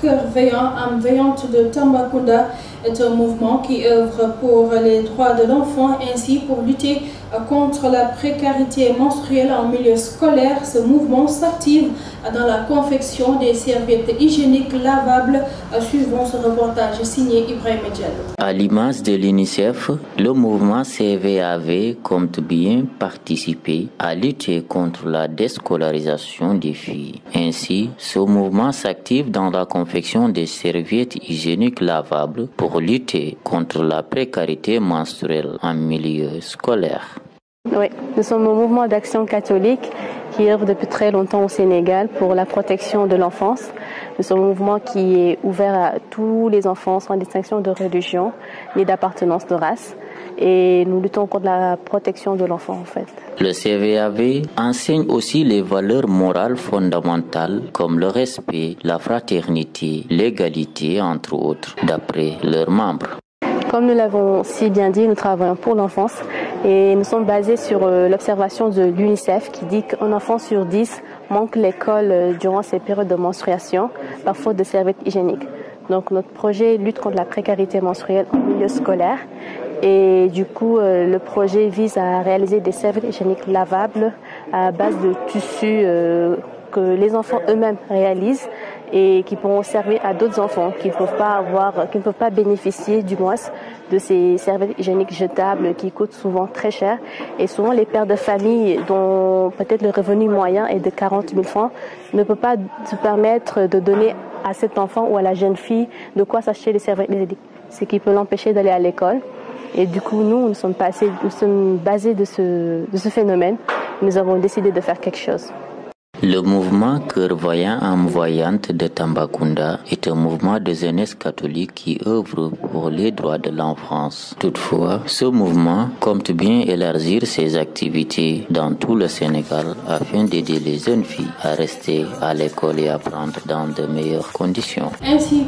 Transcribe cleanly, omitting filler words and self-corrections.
Cœur Veillant, âme veillante de Tambacounda est un mouvement qui œuvre pour les droits de l'enfant, ainsi pour lutter contre la précarité menstruelle en milieu scolaire. Ce mouvement s'active dans la confection des serviettes hygiéniques lavables. Suivons ce reportage signé Ibrahim Diallo. À l'image de l'UNICEF, le mouvement CVAV compte bien participer à lutter contre la déscolarisation des filles. Ainsi, ce mouvement s'active dans la confection des serviettes hygiéniques lavables pour lutter contre la précarité menstruelle en milieu scolaire. Oui, nous sommes un mouvement d'action catholique qui œuvre depuis très longtemps au Sénégal pour la protection de l'enfance. Nous sommes un mouvement qui est ouvert à tous les enfants sans distinction de religion ni d'appartenance de race. Et nous luttons contre la protection de l'enfant en fait. Le CVAV enseigne aussi les valeurs morales fondamentales comme le respect, la fraternité, l'égalité entre autres, d'après leurs membres. Comme nous l'avons si bien dit, nous travaillons pour l'enfance et nous sommes basés sur l'observation de l'UNICEF qui dit qu'un enfant sur 10 manque l'école durant ses périodes de menstruation par faute de serviettes hygiéniques. Donc notre projet lutte contre la précarité menstruelle en milieu scolaire et du coup le projet vise à réaliser des serviettes hygiéniques lavables à base de tissus que les enfants eux-mêmes réalisent et qui pourront servir à d'autres enfants qui ne peuvent pas bénéficier du moins de ces serviettes hygiéniques jetables qui coûtent souvent très cher. Et souvent les pères de famille dont peut-être le revenu moyen est de 40 000 francs ne peuvent pas se permettre de donner à cet enfant ou à la jeune fille de quoi s'acheter les serviettes hygiéniques, ce qui peut l'empêcher d'aller à l'école. Et du coup, nous sommes basés de ce phénomène. Nous avons décidé de faire quelque chose. Le mouvement Cœur Veillant, âme voyante de Tambacounda est un mouvement de jeunesse catholique qui œuvre pour les droits de l'enfance. Toutefois, ce mouvement compte bien élargir ses activités dans tout le Sénégal afin d'aider les jeunes filles à rester à l'école et apprendre dans de meilleures conditions. Ainsi